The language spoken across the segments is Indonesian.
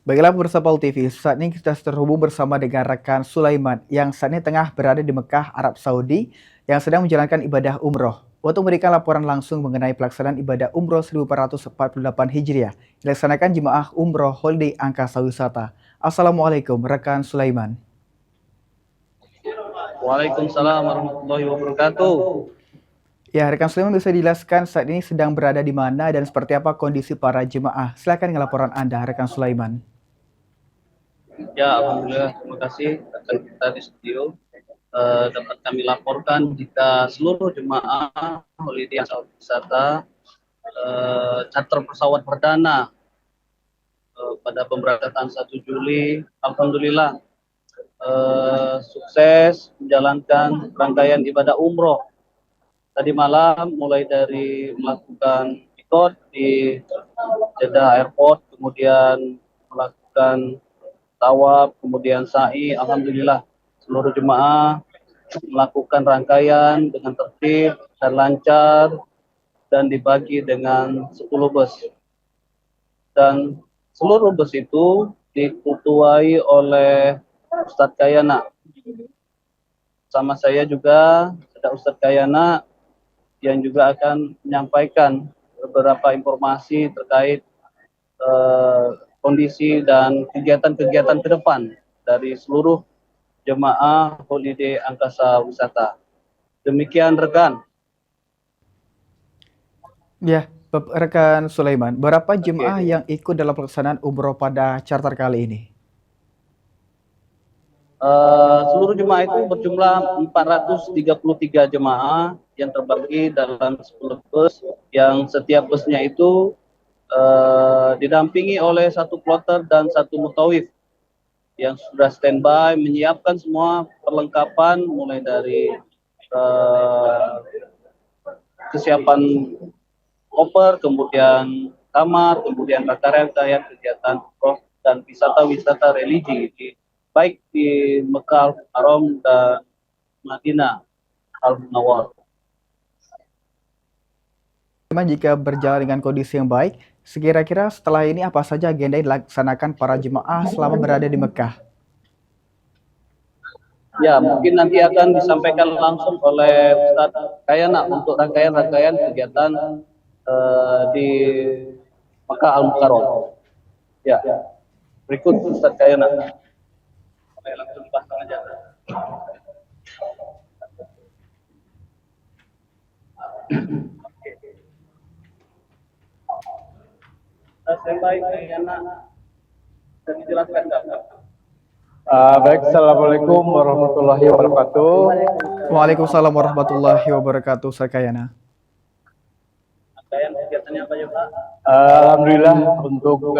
Baiklah pemirsa Pol TV, saat ini kita terhubung bersama dengan rekan Sulaiman yang saat ini tengah berada di Mekah, Arab Saudi yang sedang menjalankan ibadah umroh. Untuk memberikan laporan langsung mengenai pelaksanaan ibadah umroh 1448 Hijriah, dilaksanakan jemaah umroh Holiday Angkasa Wisata. Assalamualaikum rekan Sulaiman. Waalaikumsalam warahmatullahi wabarakatuh. Ya, rekan Sulaiman bisa dijelaskan saat ini sedang berada di mana dan seperti apa kondisi para jemaah. Silakan dengan laporan Anda, rekan Sulaiman. Ya, alhamdulillah, terima kasih rekan kita di studio. Dapat kami laporkan jika seluruh jemaah Holiday Angkasa Wisata charter pesawat perdana pada pemberangkatan 1 Juli, alhamdulillah sukses menjalankan rangkaian ibadah umroh. Tadi malam mulai dari melakukan mikot di Jeddah Airport, kemudian melakukan tawaf, kemudian sa'i. Alhamdulillah seluruh jemaah melakukan rangkaian dengan tertib dan lancar dan dibagi dengan 10 bus. Dan seluruh bus itu diketuai oleh Ustadz Kayana. Sama saya juga ada Ustadz Kayana yang juga akan menyampaikan beberapa informasi terkait kondisi dan kegiatan-kegiatan ke depan dari seluruh jemaah Holiday Angkasa Wisata. Demikian rekan. Ya, rekan Sulaiman, berapa jemaah Oke. yang ikut dalam pelaksanaan umroh pada charter kali ini? Seluruh jemaah itu berjumlah 433 jemaah yang terbagi dalam 10 bus, yang setiap busnya itu didampingi oleh satu kloter dan satu mutawif yang sudah standby menyiapkan semua perlengkapan mulai dari kesiapan koper, kemudian kamar, kemudian rangkaian kegiatan dan wisata-wisata religi baik di Mekah Haram dan Madinah Al-Munawwar. Memang jika berjalan dengan kondisi yang baik, sekira-kira setelah ini apa saja agenda yang dilaksanakan para jemaah selama berada di Mekah? Ya, mungkin nanti akan disampaikan langsung oleh Ustadz Kayana untuk rangkaian-rangkaian kegiatan di Mekah Al-Mukarram. Ya, berikut Ustadz Kayana. Langsung dipasang aja. Baik, Kayana. Bisa dijelaskan nggak? Baik, Assalamualaikum warahmatullahi wabarakatuh. Waalaikumsalam warahmatullahi wabarakatuh, Sakayana. Kegiatannya apa ya Pak? Alhamdulillah untuk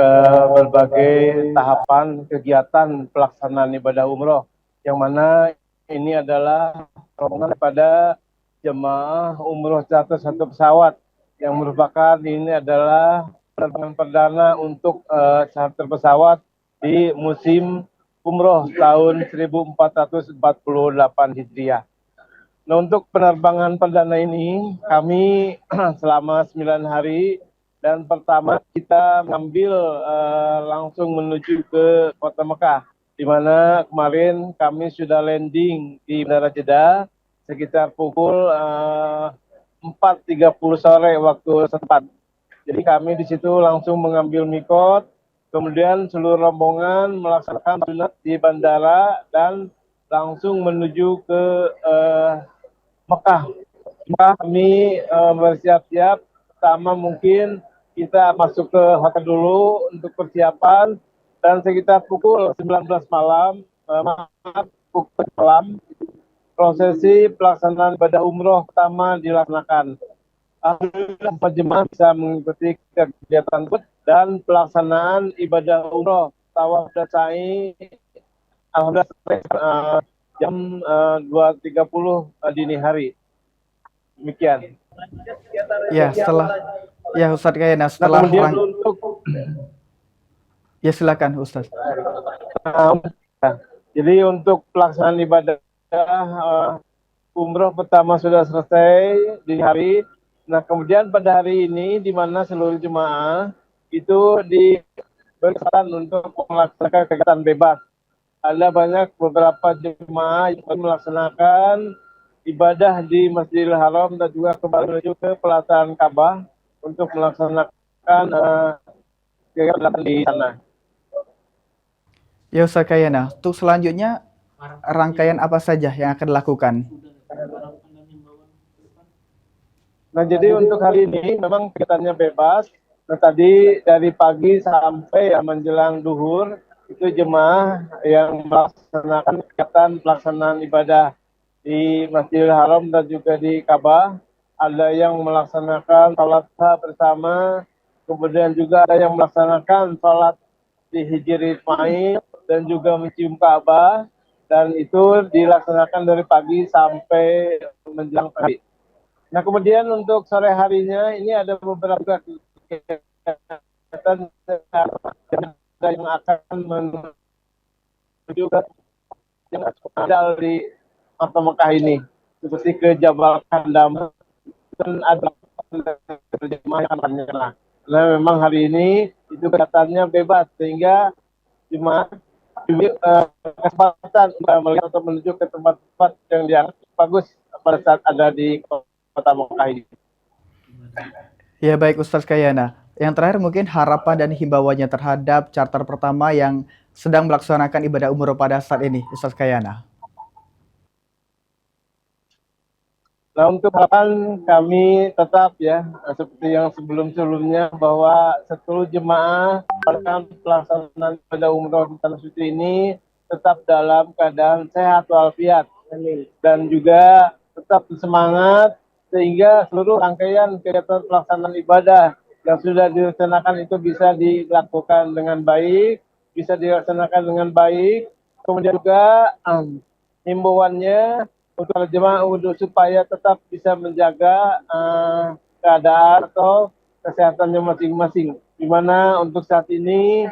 berbagai tahapan kegiatan pelaksanaan ibadah umroh, yang mana ini adalah rombongan pada jemaah umroh charter satu pesawat, yang merupakan ini adalah penerbangan perdana untuk charter pesawat di musim umroh tahun 1448 Hijriah. Nah, untuk penerbangan perdana ini kami selama 9 hari, dan pertama kita mengambil langsung menuju ke kota Mekah, di mana kemarin kami sudah landing di Bandara Jeddah sekitar pukul 4.30 sore waktu setempat. Jadi kami di situ langsung mengambil mikot, kemudian seluruh rombongan melaksanakan sunat di bandara dan langsung menuju ke Mekah. Kami bersiap-siap, pertama mungkin kita masuk ke hotel dulu untuk persiapan, dan sekitar pukul 19 malam, pukul malam, prosesi pelaksanaan ibadah umroh pertama dilaksanakan. Alhamdulillah jemaah bisa mengikuti kegiatan dan pelaksanaan ibadah umroh tawaf dan sa'i alhamdulillah jam 2.30 dini hari. Demikian. Ya, Ustadz Kayana, Nah, setelah kemudian untuk ya silakan Ustadz. Jadi untuk pelaksanaan ibadah umroh pertama sudah selesai di hari. Nah, kemudian pada hari ini di mana seluruh jemaah itu berkesempatan untuk melaksanakan kegiatan bebas. Ada banyak beberapa jemaah yang melaksanakan ibadah di Masjidil Haram dan juga kembali menuju ke pelataran Ka'bah untuk melaksanakan kegiatan di sana. Ya Ustaz Kayana, untuk selanjutnya rangkaian apa saja yang akan dilakukan? Nah, jadi untuk hari ini memang kegiatannya bebas. Nah, tadi dari pagi sampai menjelang duhur itu jemaah yang melaksanakan kegiatan pelaksanaan ibadah di Masjidil Haram dan juga di Ka'bah. Ada yang melaksanakan salat bersama, kemudian juga ada yang melaksanakan salat di Hijri Ismail dan juga mencium Ka'bah, dan itu dilaksanakan dari pagi sampai menjelang pagi. Nah, kemudian untuk sore harinya ini ada beberapa kegiatan yang akan menuju ke yang ada di Kota Mekah ini, seperti ke Jabal Khandam, dan ada jemaah yang akan menyerah. Nah, memang hari ini itu kegiatannya bebas sehingga jemaah kesempatan melihat atau menuju ke tempat-tempat yang dianggap bagus pada saat ada di Kota Mekah ini. Ya baik Ustaz Kayana. Yang terakhir mungkin harapan dan himbauannya terhadap charter pertama yang sedang melaksanakan ibadah umroh pada saat ini, Ustaz Kayana. Nah, untuk harapan kami tetap ya seperti yang sebelum-sebelumnya bahwa seluruh jemaah dalam pelaksanaan ibadah umroh di tanah suci ini tetap dalam keadaan sehat walafiat dan juga tetap semangat sehingga seluruh rangkaian kegiatan pelaksanaan ibadah yang sudah dilaksanakan itu bisa dilakukan dengan baik, bisa dilaksanakan dengan baik. Kemudian juga himbauannya untuk jemaah untuk supaya tetap bisa menjaga keadaan atau kesehatannya masing-masing. Di mana untuk saat ini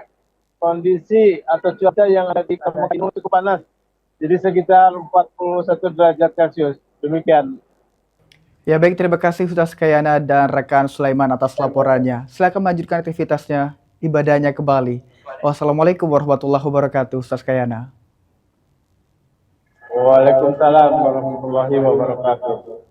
kondisi atau cuaca yang ada di Kabupaten ini cukup panas. Jadi sekitar 41 derajat Celcius. Demikian. Ya baik, terima kasih Ustaz Kayana dan rekan Sulaiman atas laporannya. Silakan melanjutkan aktivitasnya, ibadahnya kembali. Wassalamualaikum warahmatullahi wabarakatuh, Ustaz Kayana. Waalaikumsalam warahmatullahi wabarakatuh.